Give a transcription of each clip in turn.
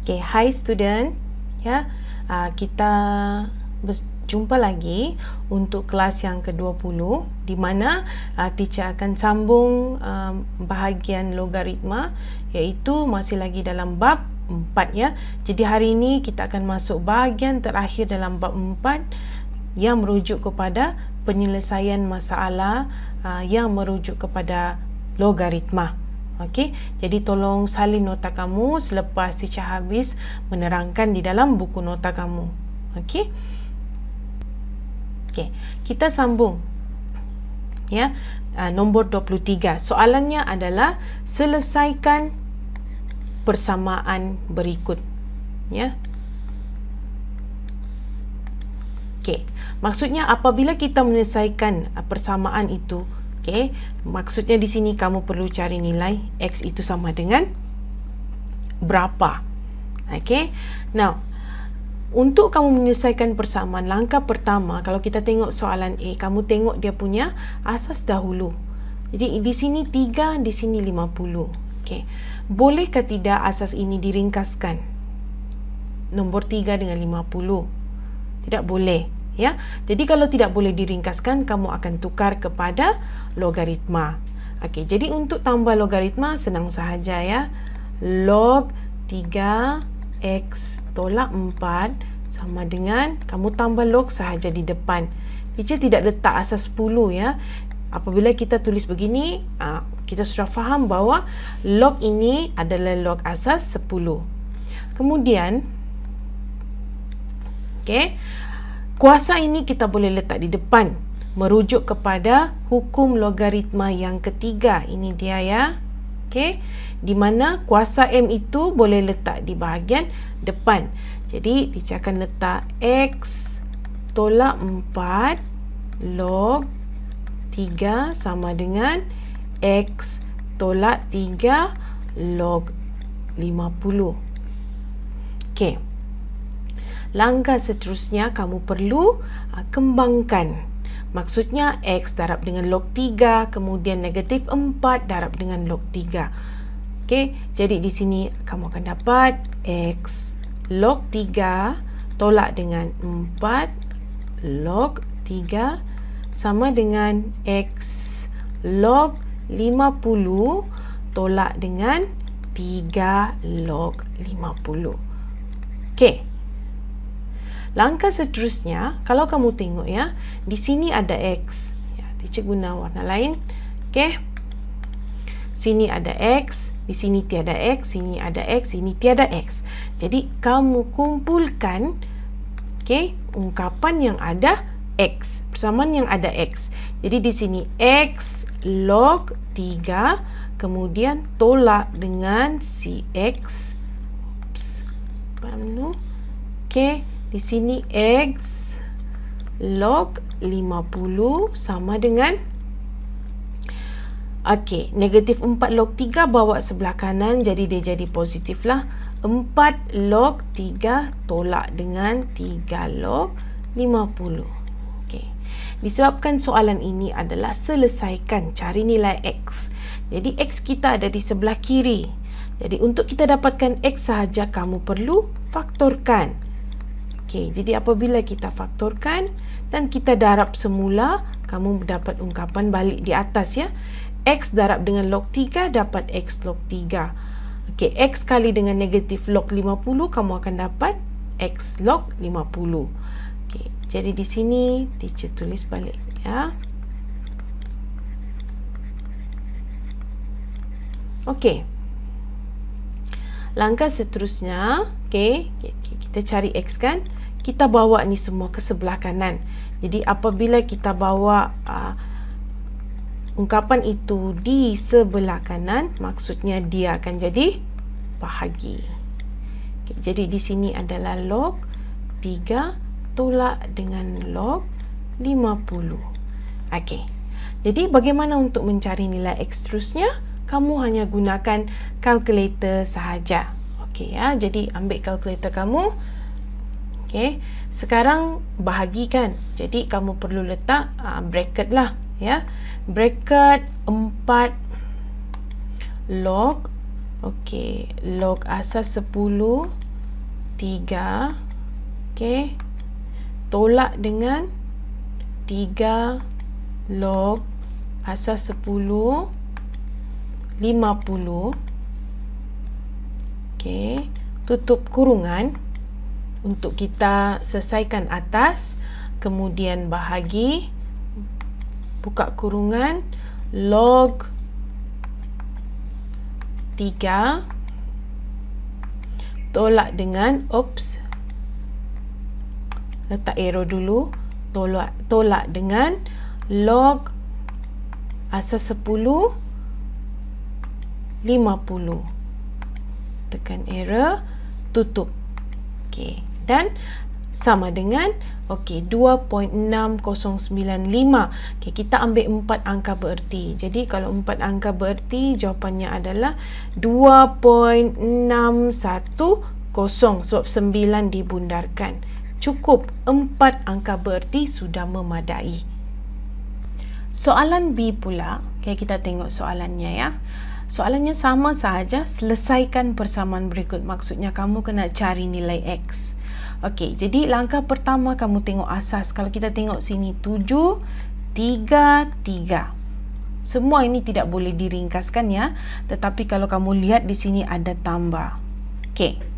Okay, hi student. Ya, kita berjumpa lagi untuk kelas yang ke-20 di mana teacher akan sambung bahagian logaritma, iaitu masih lagi dalam bab 4 ya. Jadi hari ini kita akan masuk bahagian terakhir dalam bab 4 yang merujuk kepada penyelesaian masalah yang merujuk kepada logaritma. Okey, jadi tolong salin nota kamu selepas teacher habis menerangkan di dalam buku nota kamu. Okey. Okey, kita sambung. Ya, nombor 23. Soalannya adalah selesaikan persamaan berikut. Ya. Okey, maksudnya apabila kita menyelesaikan persamaan itu, okey, maksudnya di sini kamu perlu cari nilai X itu sama dengan berapa. Okey. Now, untuk kamu menyelesaikan persamaan, langkah pertama kalau kita tengok soalan A, kamu tengok dia punya asas dahulu. Jadi di sini 3, di sini 50. Okey. Bolehkah tidak asas ini diringkaskan? Nombor 3 dengan 50. Tidak boleh. Ya, jadi kalau tidak boleh diringkaskan, kamu akan tukar kepada logaritma. Okey, jadi untuk tambah logaritma senang sahaja ya. Log 3x tolak 4 sama dengan kamu tambah log sahaja di depan. Teacher tidak letak asas 10 ya. Apabila kita tulis begini, kita sudah faham bahawa log ini adalah log asas 10. Kemudian, okey, kuasa ini kita boleh letak di depan, merujuk kepada hukum logaritma yang ketiga. Ini dia ya. Okey, di mana kuasa M itu boleh letak di bahagian depan. Jadi teacher akan letak X tolak 4 log 3 sama dengan X tolak 3 log 50. Okey. Langkah seterusnya kamu perlu kembangkan. Maksudnya X darab dengan log 3, kemudian negatif 4 darab dengan log 3. Okey, jadi di sini kamu akan dapat X log 3 tolak dengan 4 log 3 sama dengan X log 50 tolak dengan 3 log 50. Okey. Langkah seterusnya, kalau kamu tengok ya, di sini ada X. Ya, teacher guna warna lain. Okey. Sini ada X, di sini tiada X, sini ada X, sini tiada X. Jadi kamu kumpulkan okey, ungkapan yang ada X, persamaan yang ada X. Jadi di sini X log 3 kemudian tolak dengan si X. Okey. Di sini X log 50 sama dengan negatif 4 log 3 bawa sebelah kanan, jadi dia jadi positif lah. 4 log 3 tolak dengan 3 log 50. Okey. Disebabkan soalan ini adalah selesaikan, cari nilai X. Jadi X kita ada di sebelah kiri. Jadi untuk kita dapatkan X sahaja kamu perlu faktorkan. Okey, jadi apabila kita faktorkan dan kita darab semula, kamu dapat ungkapan balik di atas ya. X darab dengan log 3 dapat X log 3. Okey, X kali dengan negatif log 50, kamu akan dapat X log 50. Okey, jadi di sini teacher tulis balik ya. Okey. Langkah seterusnya, okey, kita cari X kan. Kita bawa ni semua ke sebelah kanan. Jadi apabila kita bawa ungkapan itu di sebelah kanan, maksudnya dia akan jadi bahagi. Okay, jadi di sini adalah log 3 tolak dengan log 50. Okey. Jadi bagaimana untuk mencari nilai X seterusnya? Kamu hanya gunakan kalkulator sahaja. Okey ya. Jadi ambil kalkulator kamu. Okey, sekarang bahagikan. Jadi kamu perlu letak bracket lah ya. Bracket 4 log, okey, log asas 10 3. Okey. Tolak dengan 3 log asas 10 50. Okey. Tutup kurungan untuk kita selesaikan atas. Kemudian bahagi. Buka kurungan. Log 3 tolak dengan letak arrow dulu, tolak dengan log asas 10 50. Tekan arrow, tutup. Okey, dan sama dengan 2.6095. Okey, kita ambil 4 angka bererti. Jadi kalau 4 angka bererti, jawapannya adalah 2.610 sebab 9 dibundarkan. Cukup 4 angka bererti sudah memadai. Soalan B pula. Okey, kita tengok soalannya ya. Soalannya sama sahaja, selesaikan persamaan berikut. Maksudnya kamu kena cari nilai X. Okey, jadi langkah pertama kamu tengok asas. Kalau kita tengok sini 7, 3, 3. Semua ini tidak boleh diringkaskan ya. Tetapi kalau kamu lihat di sini ada tambah. Okey.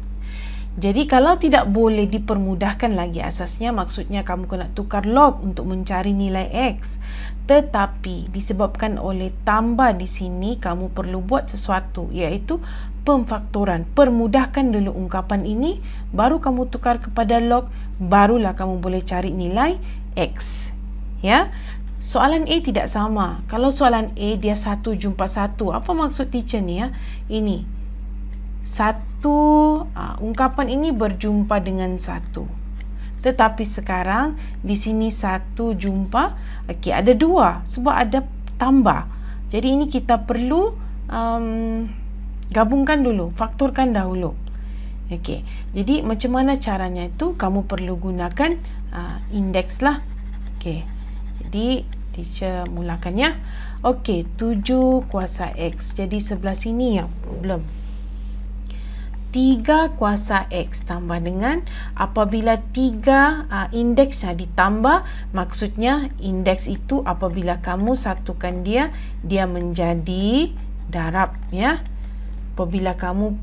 Jadi kalau tidak boleh dipermudahkan lagi asasnya, maksudnya kamu kena tukar log untuk mencari nilai X. Tetapi disebabkan oleh tambah di sini, kamu perlu buat sesuatu, iaitu pemfaktoran. Permudahkan dulu ungkapan ini, baru kamu tukar kepada log, barulah kamu boleh cari nilai X. Ya. Soalan A tidak sama. Kalau soalan A dia 1 jumpa 1. Apa maksud teacher ni ya? Ini 1, ungkapan ini berjumpa dengan 1. Tetapi sekarang di sini 1 jumpa, okey, ada 2 sebab ada tambah. Jadi ini kita perlu gabungkan dulu, faktorkan dahulu. Okey. Jadi macam mana caranya itu? Kamu perlu gunakan indeks lah. Okey. Jadi teacher mulakannya. Okey, 7 kuasa X. Jadi sebelah sini yang problem. 3 kuasa X tambah dengan, apabila 3 indeksnya ditambah, maksudnya indeks itu apabila kamu satukan dia menjadi darab ya. Apabila kamu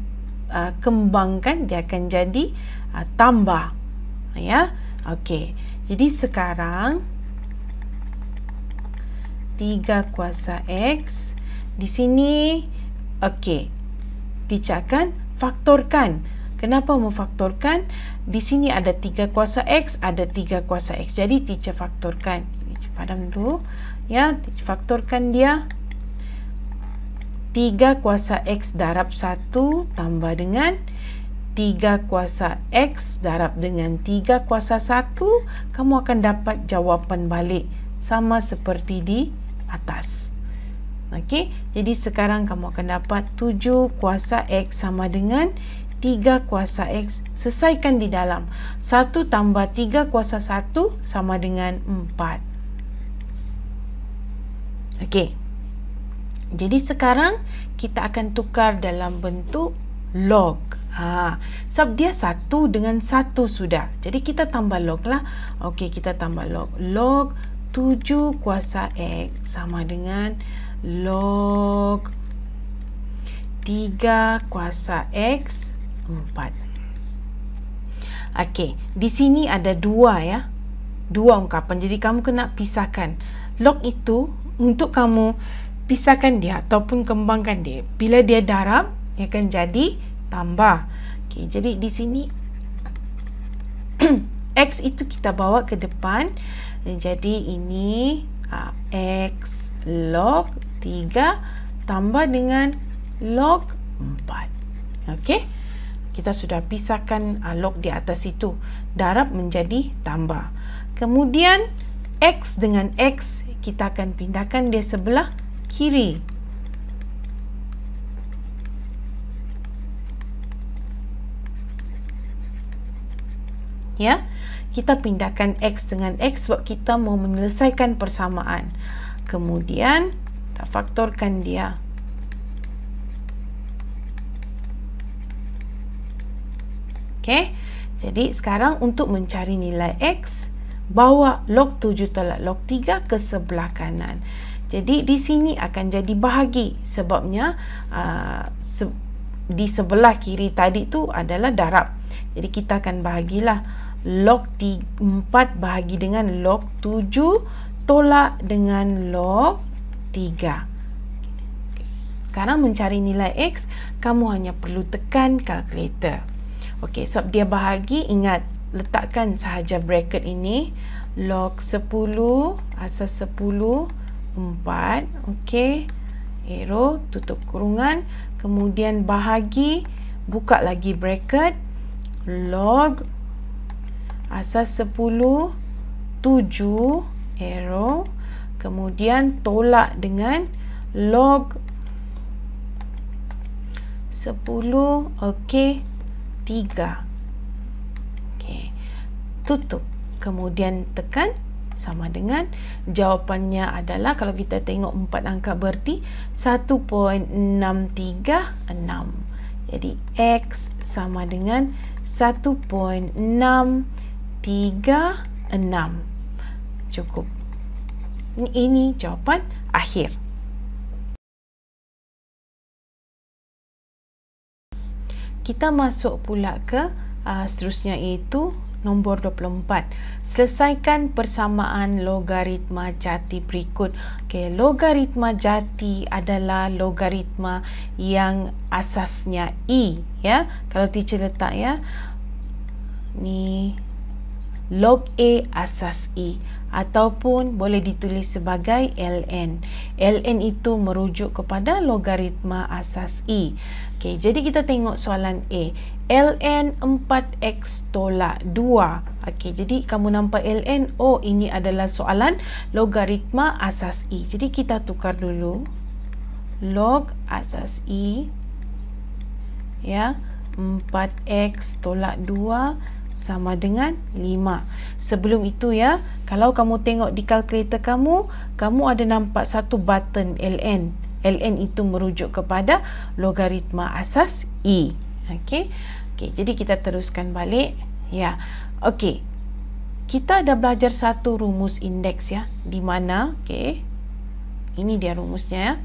kembangkan, dia akan jadi tambah ya. Okey. Jadi sekarang 3 kuasa X di sini, okey, teacher akan faktorkan. Kenapa memfaktorkan? Di sini ada 3 kuasa X, ada 3 kuasa X. Jadi teacher faktorkan. Ini padam dulu ya. Teacher faktorkan dia. 3 kuasa X darab 1 tambah dengan 3 kuasa X darab dengan 3 kuasa 1. Kamu akan dapat jawapan balik sama seperti di atas. Okey, jadi sekarang kamu akan dapat 7 kuasa X sama dengan 3 kuasa X. Selesaikan di dalam. 1 tambah 3 kuasa 1 sama dengan 4. Okey. Jadi sekarang kita akan tukar dalam bentuk log. Sebab dia 1 dengan 1 sudah. Jadi kita tambah log lah. Okey, kita tambah log. Log 7 kuasa X sama dengan log 3 kuasa X 4. Okey, di sini ada 2 ya. 2 ungkapan. Jadi kamu kena pisahkan. Log itu untuk kamu pisahkan dia ataupun kembangkan dia. Bila dia darab, dia akan jadi tambah. Okey, jadi di sini X itu kita bawa ke depan. Jadi ini X log 3 tambah dengan log 4. Okey. Kita sudah pisahkan log di atas itu. Darab menjadi tambah. Kemudian X dengan X kita akan pindahkan dia sebelah kiri. Ya. Kita pindahkan X dengan X sebab kita mau menyelesaikan persamaan. Kemudian kita faktorkan dia. Okey. Jadi sekarang untuk mencari nilai X, bawa log 7 tolak log 3 ke sebelah kanan. Jadi di sini akan jadi bahagi, sebabnya di sebelah kiri tadi tu adalah darab. Jadi kita akan bahagilah log 4 bahagi dengan log 7 tolak dengan log 3. Sekarang mencari nilai X, kamu hanya perlu tekan kalkulator. Okey, sebab dia bahagi, ingat letakkan sahaja bracket ini, log 10 asas 10 4, okey, arrow, tutup kurungan, kemudian bahagi, buka lagi bracket, log asas 10 7, arrow, kemudian tolak dengan log 10, okey, 3. Okey, tutup, kemudian tekan sama dengan, jawapannya adalah, kalau kita tengok 4 angka berti, 1.636. Jadi X sama dengan 1.636. Cukup. Ini jawapan akhir. Kita masuk pula ke seterusnya, iaitu nombor 24. Selesaikan persamaan logaritma jati berikut. Okey, logaritma jati adalah logaritma yang asasnya I, ya. Kalau teacher letak, ya, ni log A asas I, ataupun boleh ditulis sebagai ln. ln itu merujuk kepada logaritma asas I. Okey, jadi kita tengok soalan A. ln 4x tolak 2. Okey, jadi kamu nampak ln, oh ini adalah soalan logaritma asas I. Jadi kita tukar dulu log asas I, ya, 4x tolak 2 sama dengan 5. Sebelum itu, ya, kalau kamu tengok di kalkulator kamu ada nampak satu button ln. ln itu merujuk kepada logaritma asas I. Okey. Okey, jadi kita teruskan balik, ya. Okey. Kita dah belajar satu rumus indeks, ya, di mana, okey, ini dia rumusnya, ya.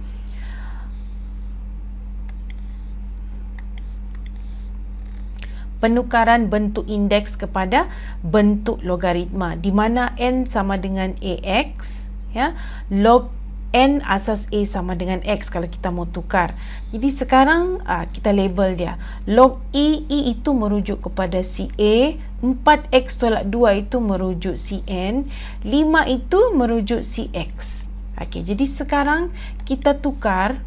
Penukaran bentuk indeks kepada bentuk logaritma, di mana n sama dengan ax, ya, log n asas a sama dengan x kalau kita mau tukar. Jadi sekarang kita label dia. Log i itu merujuk kepada si a, 4x tolak 2 itu merujuk si n, 5 itu merujuk si x. Okey, jadi sekarang kita tukar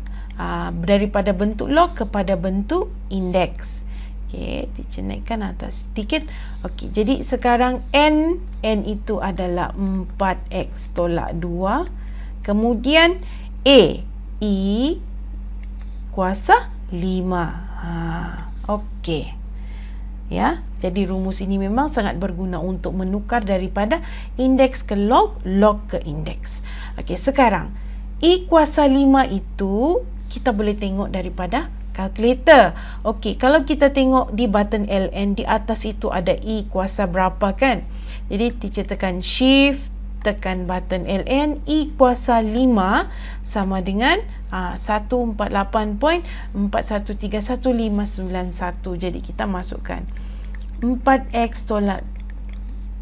daripada bentuk log kepada bentuk indeks. Okey, teacher naikkan atas sedikit. Okey, jadi sekarang n itu adalah 4x tolak 2. Kemudian i kuasa 5. Okey. Ya, jadi rumus ini memang sangat berguna untuk menukar daripada indeks ke log, log ke indeks. Okey, sekarang i kuasa 5 itu kita boleh tengok daripada kalkulator. Okey, kalau kita tengok di button ln, di atas itu ada i kuasa berapa, kan? Jadi teacher tekan shift, tekan button ln, i kuasa 5 sama dengan 148.4131.591. Jadi kita masukkan 4x tolak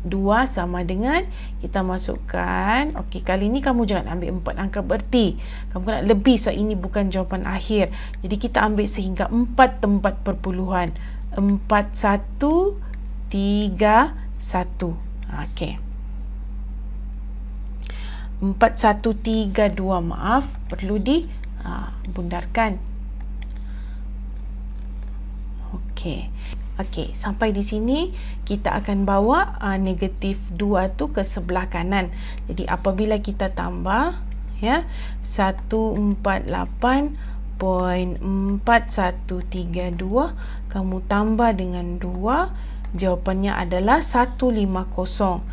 2 sama dengan, kita masukkan, okey, kali ni kamu jangan ambil 4 angka berti, kamu kena lebih, so ini bukan jawapan akhir. Jadi kita ambil sehingga 4 tempat perpuluhan, 4132. Okey, 4132, maaf, perlu dibundarkan. Okey. Okey, sampai di sini kita akan bawa negatif 2 tu ke sebelah kanan. Jadi apabila kita tambah, ya, 148.4132 kamu tambah dengan 2, jawapannya adalah 150.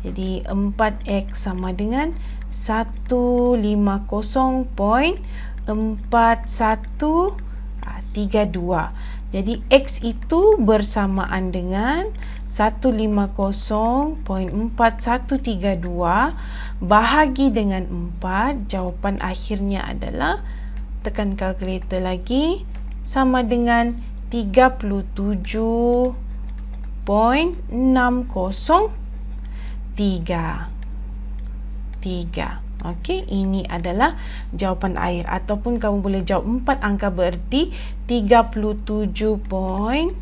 Jadi 4x sama dengan 150.4132. Jadi X itu bersamaan dengan 150.4132 bahagi dengan 4. Jawapan akhirnya adalah, tekan kalkulator lagi, sama dengan 37.603. Okey, ini adalah jawapan akhir, ataupun kamu boleh jawab 4 angka bererti 37.60.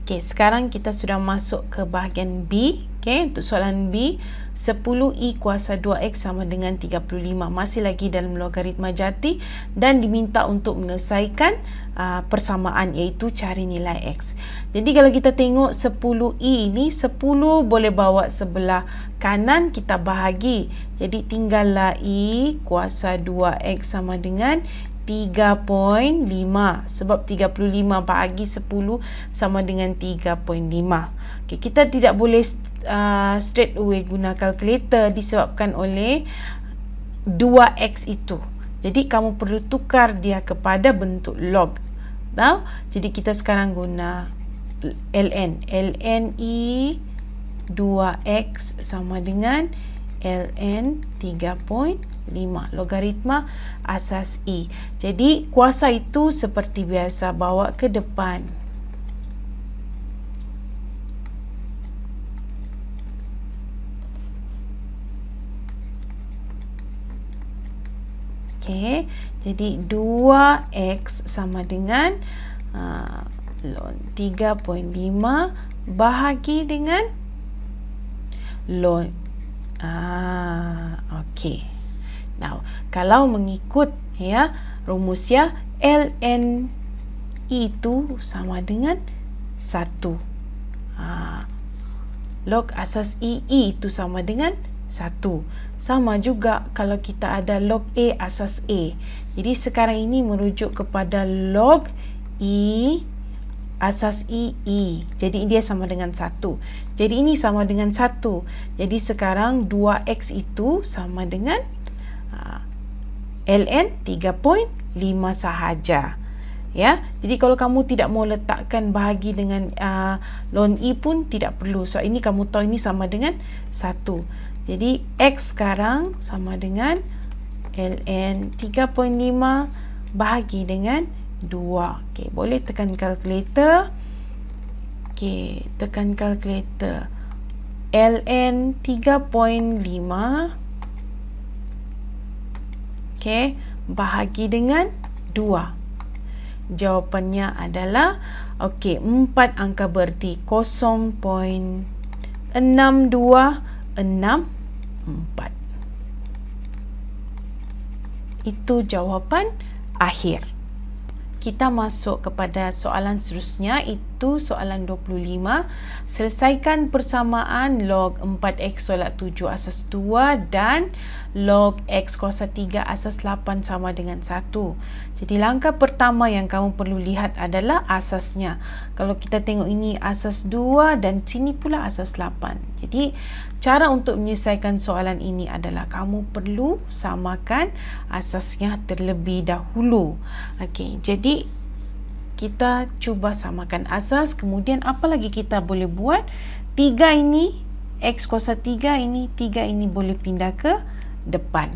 Okey, sekarang kita sudah masuk ke bahagian B. Okey, untuk soalan B, 10i kuasa 2x sama dengan 35. Masih lagi dalam logaritma jati dan diminta untuk menyelesaikan persamaan, iaitu cari nilai x. Jadi kalau kita tengok 10i ini, 10 boleh bawa sebelah kanan, kita bahagi. Jadi tinggallah i kuasa 2x sama dengan 3.5, sebab 35 bahagi 10 sama dengan 3.5. Okay, kita tidak boleh straight away guna kalkulator disebabkan oleh 2x itu. Jadi kamu perlu tukar dia kepada bentuk log. Tahu? Jadi kita sekarang guna ln. Ln i 2x sama dengan ln 3.5, logaritma asas i. Jadi kuasa itu seperti biasa, bawa ke depan. Okey, jadi 2x sama dengan ln 3.5 bahagi dengan ln. Okey. Now, kalau mengikut rumus ln itu sama dengan 1. Log asas i itu sama dengan 1. Sama juga kalau kita ada log A asas A. Jadi sekarang ini merujuk kepada log I asas I. Jadi dia sama dengan 1. Jadi ini sama dengan 1. Jadi sekarang 2x itu sama dengan ln 3.5 sahaja. Ya, jadi kalau kamu tidak mau letakkan bahagi dengan ln i pun tidak perlu. So ini kamu tahu ini sama dengan 1. Jadi x sekarang sama dengan ln 3.5 bahagi dengan 2. Okey, boleh tekan kalkulator. Okey, tekan kalkulator. ln 3.5 okey, bahagi dengan 2. Jawapannya adalah okey, 4 angka berarti 0.6264. Itu jawapan akhir. Kita masuk kepada soalan seterusnya, itu soalan 25. Selesaikan persamaan log 4x tolak 7 asas 2 dan log x kuasa 3 asas 8 sama dengan 1. Jadi langkah pertama yang kamu perlu lihat adalah asasnya. Kalau kita tengok ini asas 2 dan sini pula asas 8. Jadi cara untuk menyelesaikan soalan ini adalah kamu perlu samakan asasnya terlebih dahulu. Okey, jadi kita cuba samakan asas, kemudian apa lagi kita boleh buat? 3 ini, x kuasa 3 ini, 3 ini boleh pindah ke depan.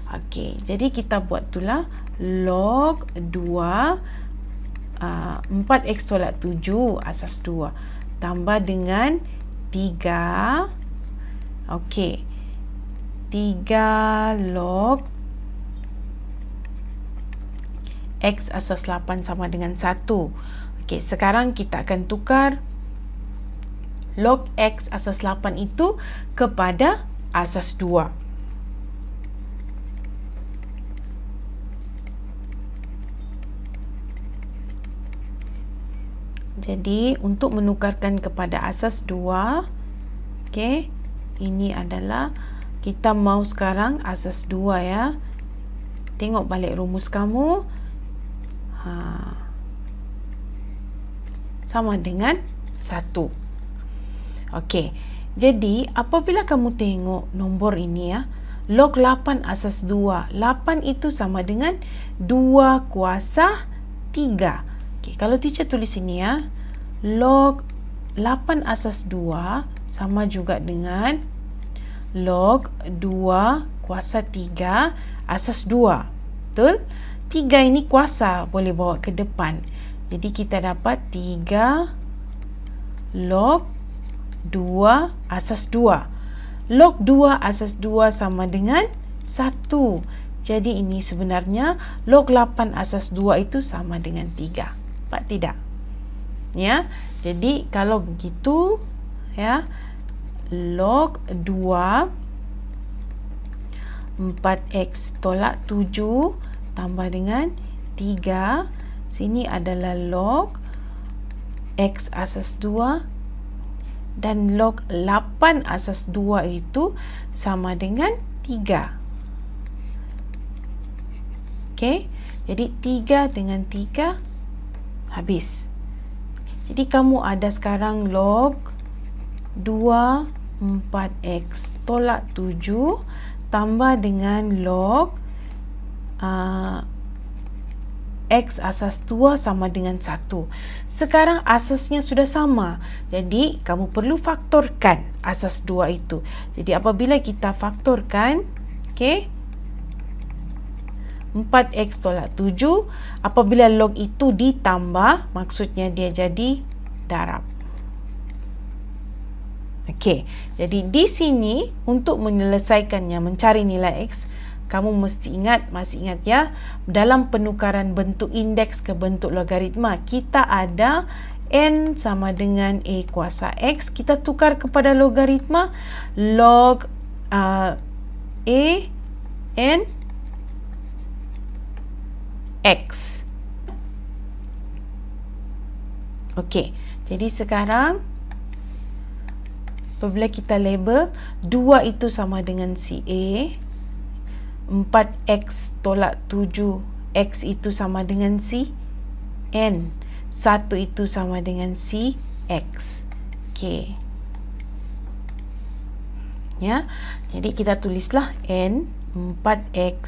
Okey, jadi kita buat itulah log 2 4x tolak 7 asas 2 tambah dengan 3. Okey, 3 log x asas 8 sama dengan 1. Okey, sekarang kita akan tukar log x asas 8 itu kepada asas 2. Jadi untuk menukarkan kepada asas 2, okey, ini adalah kita mau sekarang asas 2 ya. Tengok balik rumus kamu. Sama dengan 1. Okey. Jadi apabila kamu tengok nombor ini ya, log 8 asas 2. 8 itu sama dengan 2 kuasa 3. Okay, kalau teacher tulis sini ya, log 8 asas 2 sama juga dengan log 2 kuasa 3 asas 2. Betul? 3 ini kuasa, boleh bawa ke depan. Jadi kita dapat 3 log 2 asas 2. Log 2 asas 2 sama dengan 1. Jadi ini sebenarnya log 8 asas 2 itu sama dengan 3. Nampak tidak? Ya. Jadi kalau begitu ya, log 2 4x tolak 7 tambah dengan 3, sini adalah log x asas 2 dan log 8 asas 2 itu sama dengan 3. Okey, jadi 3 dengan 3 habis. Jadi kamu ada sekarang log 2 4x tolak 7 tambah dengan log x asas 2 sama dengan 1. Sekarang asasnya sudah sama. Jadi kamu perlu faktorkan asas 2 itu. Jadi apabila kita faktorkan, okey, 4x tolak 7, apabila log itu ditambah, maksudnya dia jadi darab. Okey, jadi di sini untuk menyelesaikannya, mencari nilai x, kamu mesti ingat, masih ingat ya, dalam penukaran bentuk indeks ke bentuk logaritma, kita ada n sama dengan a kuasa x, kita tukar kepada logaritma log a n x. Okey, jadi sekarang apabila kita label 2 itu sama dengan si a, 4x tolak 7 x itu sama dengan si n, 1 itu sama dengan si x. Okey. Ya. Jadi kita tulislah n 4x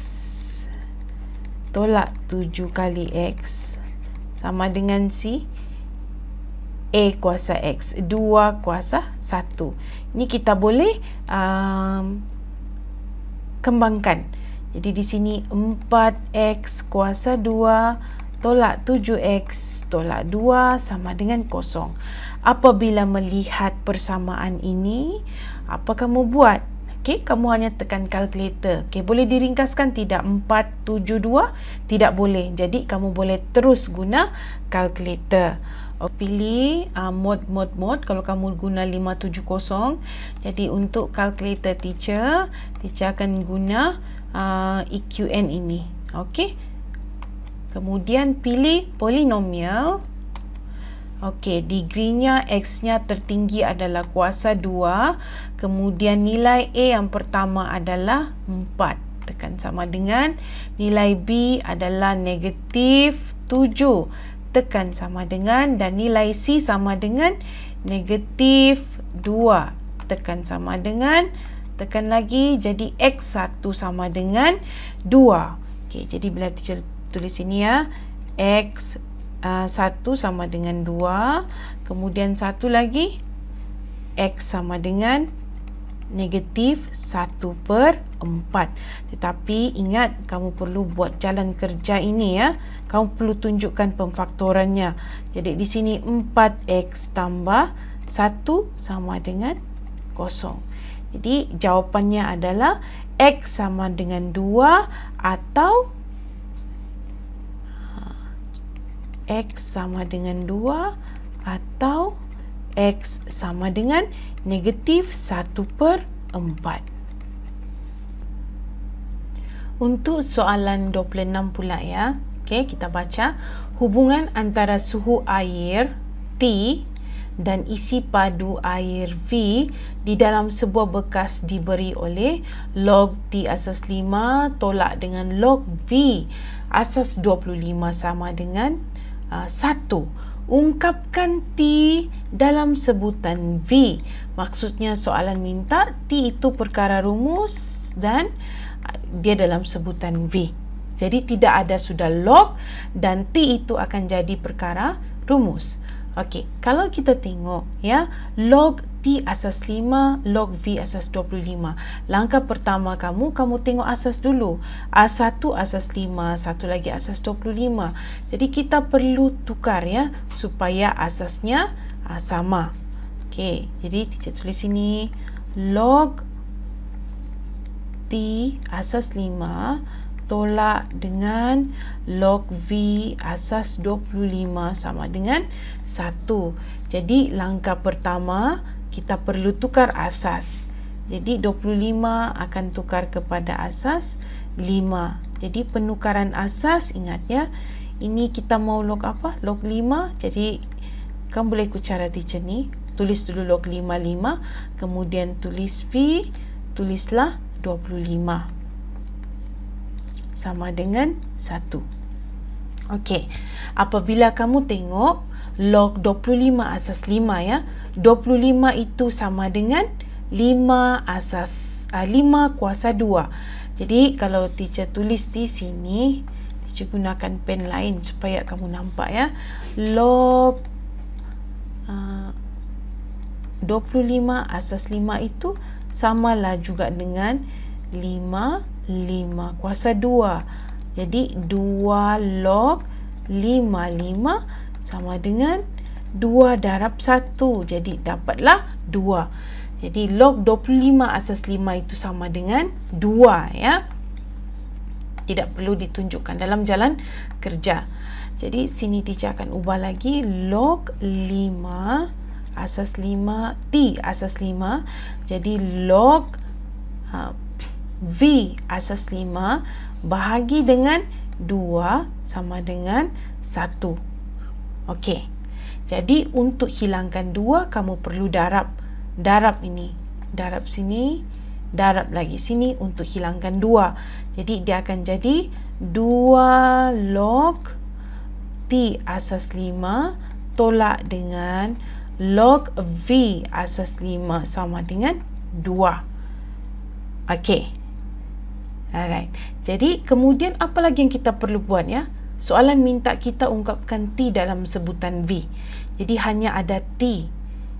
tolak 7 kali x sama dengan si a kuasa x, 2 kuasa 1. Ini kita boleh kembangkan. Jadi di sini 4x kuasa 2 tolak 7x tolak 2 sama dengan 0. Apabila melihat persamaan ini, apa kamu buat? Okey, kamu hanya tekan kalkulator. Okey, boleh diringkaskan tidak? 472? Tidak boleh. Jadi kamu boleh terus guna kalkulator. Pilih mode kalau kamu guna 570. Jadi untuk kalkulator teacher akan guna EQN ini. Okey. Kemudian pilih polinomial. Okey, degree-nya x-nya tertinggi adalah kuasa 2. Kemudian nilai a yang pertama adalah 4. Tekan sama dengan nilai b adalah negatif 7. Tekan sama dengan, dan nilai c sama dengan negatif 2. Tekan sama dengan, tekan lagi, jadi x1 sama dengan 2. Okey, jadi bila teacher tulis sini ya, x 1 sama dengan 2, kemudian satu lagi x sama dengan negatif 1/4. Tetapi ingat, kamu perlu buat jalan kerja ini ya. Kamu perlu tunjukkan pemfaktorannya. Jadi di sini 4x tambah 1 sama dengan 0. Jadi jawapannya adalah x sama dengan 2 atau x sama dengan 2 atau x sama dengan negatif 1/4. Untuk soalan 26 pula ya. Okey, kita baca. Hubungan antara suhu air T dan isi padu air V di dalam sebuah bekas diberi oleh log T asas 5 tolak dengan log V asas 25 sama dengan 1. Ungkapkan T dalam sebutan V. Maksudnya soalan minta T itu perkara rumus, dan dia dalam sebutan V. Jadi tidak ada sudah log dan T itu akan jadi perkara rumus. Okey, kalau kita tengok ya, log T asas 5, log V asas 25. Langkah pertama kamu tengok asas dulu. A1 asas 5, satu lagi asas 25. Jadi kita perlu tukar ya supaya asasnya sama. Okey, jadi teacher tulis sini log T asas 5 tolak dengan log V asas 25 sama dengan 1. Jadi langkah pertama kita perlu tukar asas. Jadi 25 akan tukar kepada asas 5. Jadi penukaran asas, ingat ya, ini kita mau log apa? Log 5. Jadi kamu boleh ikut cara teacher ni. Tulis dulu log 5, kemudian tulis V, tulislah 25 sama dengan 1. Okey, apabila kamu tengok log 25 asas 5 ya, 25 itu sama dengan 5 kuasa 2. Jadi kalau teacher tulis di sini, teacher gunakan pen lain supaya kamu nampak ya. Log 25 asas 5 itu samalah juga dengan 5 kuasa 2. Jadi 2 log 5 sama dengan 2 darab 1. Jadi dapatlah 2. Jadi log 25 asas 5 itu sama dengan 2 ya. Tidak perlu ditunjukkan dalam jalan kerja. Jadi sini teacher akan ubah lagi log 5 asas 5 T asas 5. Jadi log V asas 5 bahagi dengan 2 sama dengan 1. Okey. Jadi untuk hilangkan 2 kamu perlu darab. Darab ini. Darab sini, darab lagi sini untuk hilangkan 2. Jadi dia akan jadi 2 log T asas 5 tolak dengan log V asas 5 sama dengan 2. Okey. Alright. Jadi kemudian apa lagi yang kita perlu buat ya? Soalan minta kita ungkapkan T dalam sebutan V. Jadi hanya ada T.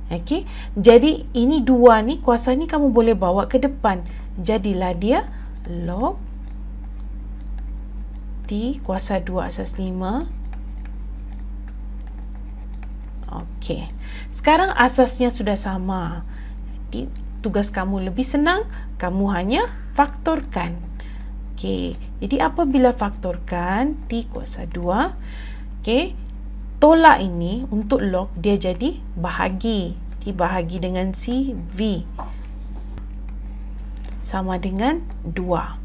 Okey. Jadi ini 2 ni, kuasa ni kamu boleh bawa ke depan. Jadilah dia log T kuasa 2 asas 5. Okey. Sekarang asasnya sudah sama. Jadi tugas kamu lebih senang, kamu hanya faktorkan. Okey, jadi apabila faktorkan T kuasa 2, okey, tolak ini untuk log dia jadi bahagi. Dibahagi dengan si V sama dengan 2.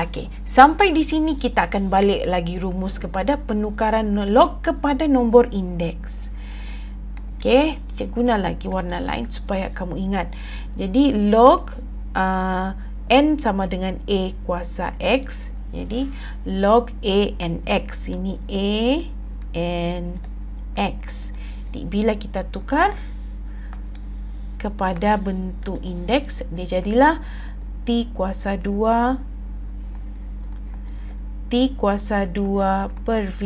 Okey, sampai di sini kita akan balik lagi rumus kepada penukaran log kepada nombor indeks. Okey, cikgu guna lagi warna lain supaya kamu ingat. Jadi log N sama dengan A kuasa X. Jadi log A N X. Ini A N X. Jadi bila kita tukar kepada bentuk indeks, dia jadilah T kuasa 2 per V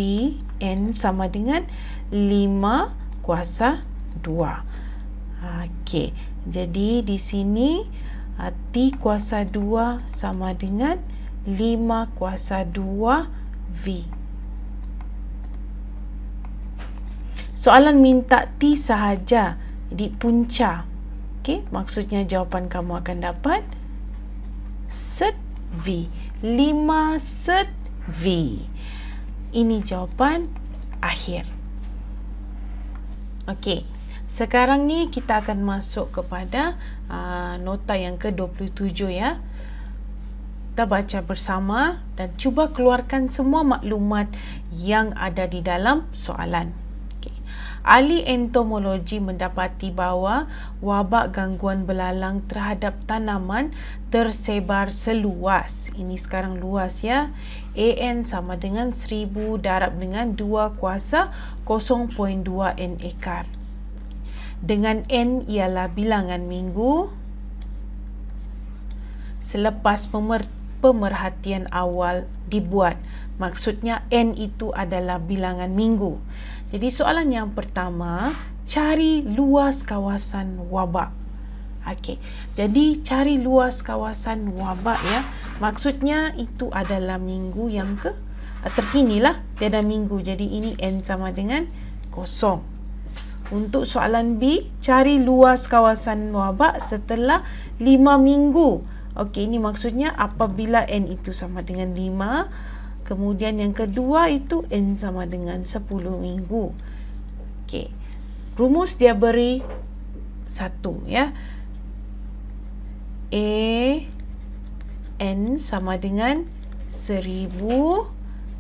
N sama dengan 5 kuasa 2. Okey. Jadi di sini T kuasa 2 sama dengan 5 kuasa 2 V. Soalan minta T sahaja. Jadi punca. Okey, maksudnya jawapan kamu akan dapat set V. 5 set V. Ini jawapan akhir. Okey. Sekarang ni kita akan masuk kepada nota yang ke-27 ya. Kita baca bersama dan cuba keluarkan semua maklumat yang ada di dalam soalan. Okay. Ahli entomologi mendapati bahawa wabak gangguan belalang terhadap tanaman tersebar seluas. Ini sekarang luas ya. AN sama dengan 1000 darab dengan 2 kuasa 0.2 N ekar. Dengan N ialah bilangan minggu, selepas pemerhatian awal dibuat. Maksudnya N itu adalah bilangan minggu. Jadi soalan yang pertama, cari luas kawasan wabak. Okey. Jadi cari luas kawasan wabak ya. Maksudnya itu adalah minggu yang terkini lah, tiada minggu. Jadi ini N sama dengan 0. Untuk soalan B, cari luas kawasan wabak setelah 5 minggu. Okey, ini maksudnya apabila N itu sama dengan 5, kemudian yang kedua itu N sama dengan 10 minggu. Okey. Rumus dia beri 1 ya. N sama dengan 1000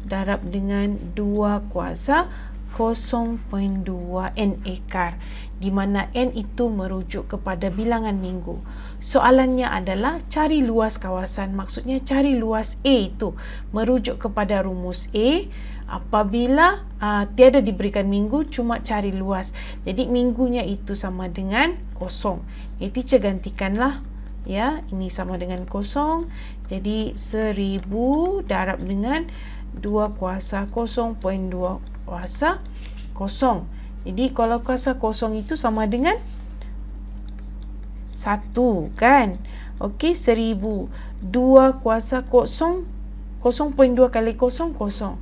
darab dengan 2 kuasa 0.2 N ekar, di mana N itu merujuk kepada bilangan minggu. Soalannya adalah cari luas kawasan, maksudnya cari luas A itu merujuk kepada rumus A apabila tiada diberikan minggu, cuma cari luas. Jadi minggunya itu sama dengan 0. Jadi teacher gantikanlah ya, ini sama dengan 0. Jadi 1000 darab dengan 2 kuasa 0.2 kuasa 0. Jadi kalau kuasa 0 itu sama dengan 1 kan. Okey, 1000 2 kuasa 0, 0.2 kali 0, 0.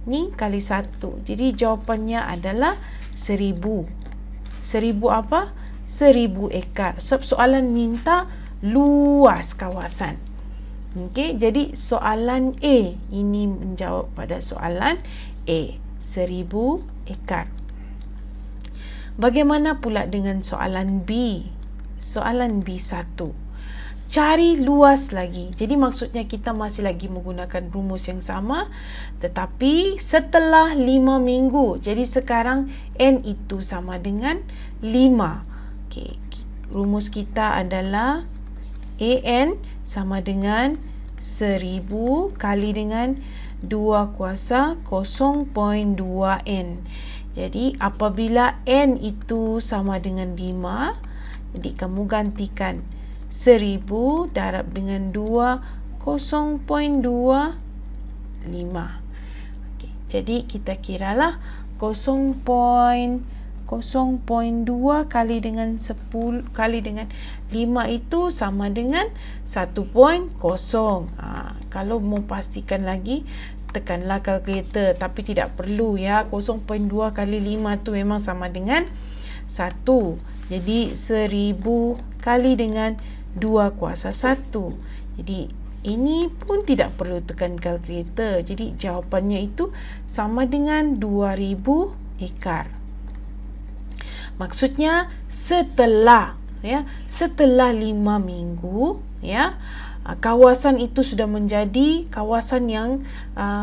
Ni kali 1. Jadi jawapannya adalah 1000. 1000 apa? 1000 ekar. Sebab soalan minta luas kawasan. Okey, jadi soalan A ini menjawab pada soalan A, 1000 ekar. Bagaimana pula dengan soalan B? Soalan B1. Cari luas lagi. Jadi maksudnya kita masih lagi menggunakan rumus yang sama, tetapi setelah 5 minggu. Jadi sekarang N itu sama dengan 5. Okey, rumus kita adalah AN sama dengan 1000 kali dengan 2 kuasa 0.2 N. Jadi apabila N itu sama dengan 5, jadi kamu gantikan 1000 darab dengan 2 0.25. Okay. Jadi kita kiralah 0.2 kali dengan 10 kali dengan 5 itu sama dengan 1.0. Kalau mau pastikan lagi, tekanlah kalkulator, tapi tidak perlu ya. 0.2 kali 5 tu memang sama dengan 1. Jadi 1000 kali dengan 2 kuasa 1. Jadi ini pun tidak perlu tekan kalkulator. Jadi jawapannya itu sama dengan 2000 ekar. Maksudnya setelah 5 minggu ya, kawasan itu sudah menjadi kawasan yang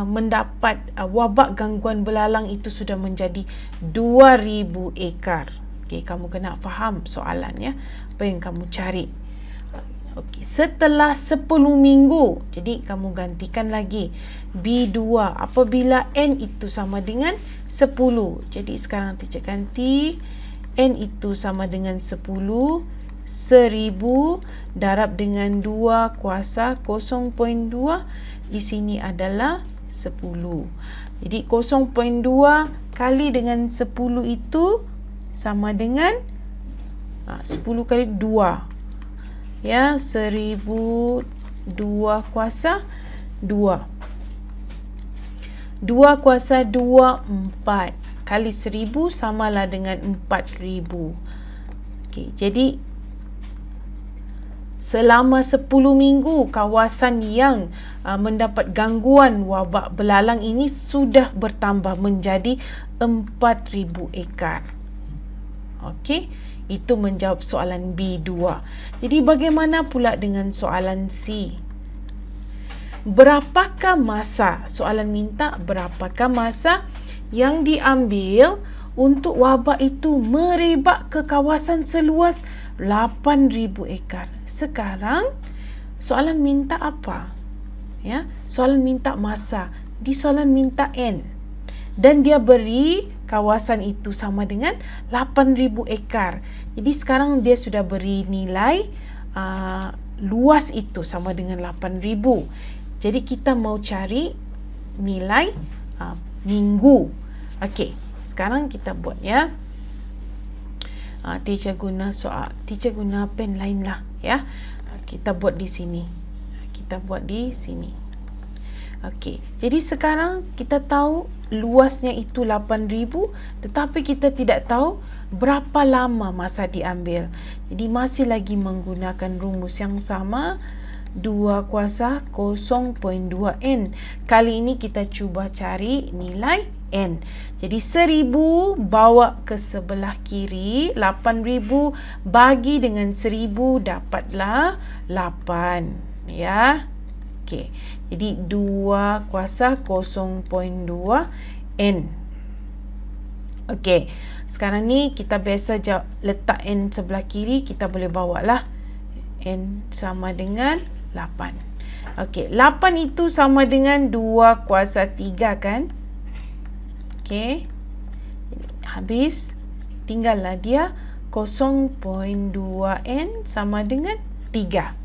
mendapat wabak gangguan belalang itu sudah menjadi 2000 ekar. Okey, kamu kena faham soalan ya, apa yang kamu cari. Okey, setelah 10 minggu, jadi kamu gantikan lagi B2 apabila N itu sama dengan 10. Jadi sekarang teacher ganti N itu sama dengan 10. 1000 darab dengan 2 kuasa 0.2, di sini adalah 10. Jadi 0.2 kali dengan 10 itu sama dengan 10 kali 2 ya, 1000 2 kuasa 2 kuasa 2 4 kali 1000 samalah dengan 4000. Okey, jadi selama 10 minggu kawasan yang mendapat gangguan wabak belalang ini sudah bertambah menjadi 4000 ekar. Okey, itu menjawab soalan B2. Jadi bagaimana pula dengan soalan C? Berapakah masa? Soalan minta berapakah masa yang diambil untuk wabak itu merebak ke kawasan seluas 8000 ekar. Sekarang soalan minta apa? Ya, soalan minta masa. Di soalan minta N. Dan dia beri kawasan itu sama dengan 8000 ekar. Jadi sekarang dia sudah beri nilai luas itu sama dengan 8,000. Jadi kita mau cari nilai minggu. Okey, sekarang kita buat ya. Teacher guna pen lain lah ya. Kita buat di sini. Okey, jadi sekarang kita tahu luasnya itu 8,000, tetapi kita tidak tahu berapa lama masa diambil. Jadi masih lagi menggunakan rumus yang sama, 2 kuasa 0.2 N. Kali ini kita cuba cari nilai N. Jadi 1,000 bawa ke sebelah kiri, 8,000 bagi dengan 1,000 dapatlah 8 ya. Okey, jadi 2 kuasa 0.2 N. Okey, sekarang ni kita biasa letak N sebelah kiri, kita boleh bawa lah N sama dengan 8. Okey, 8 itu sama dengan 2 kuasa 3 kan? Okey, habis tinggallah dia 0.2 N sama dengan 3.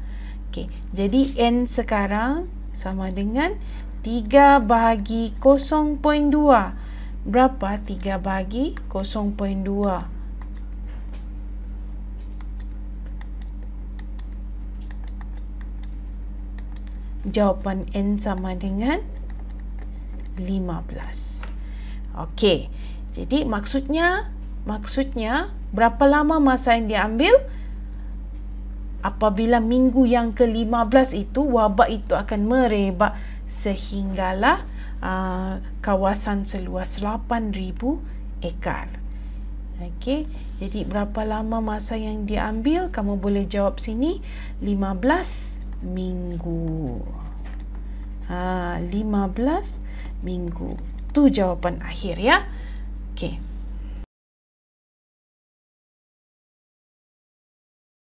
Okey, jadi N sekarang sama dengan 3 bahagi 0.2. Berapa 3 bahagi 0.2? Jawapan N sama dengan 15. Okey, jadi maksudnya berapa lama masa yang diambil? Apabila minggu yang ke-15 itu, wabak itu akan merebak sehinggalah kawasan seluas 8,000 ekar. Okey, jadi berapa lama masa yang diambil? Kamu boleh jawab sini 15 minggu. 15 minggu. Tu jawapan akhir ya. Okey.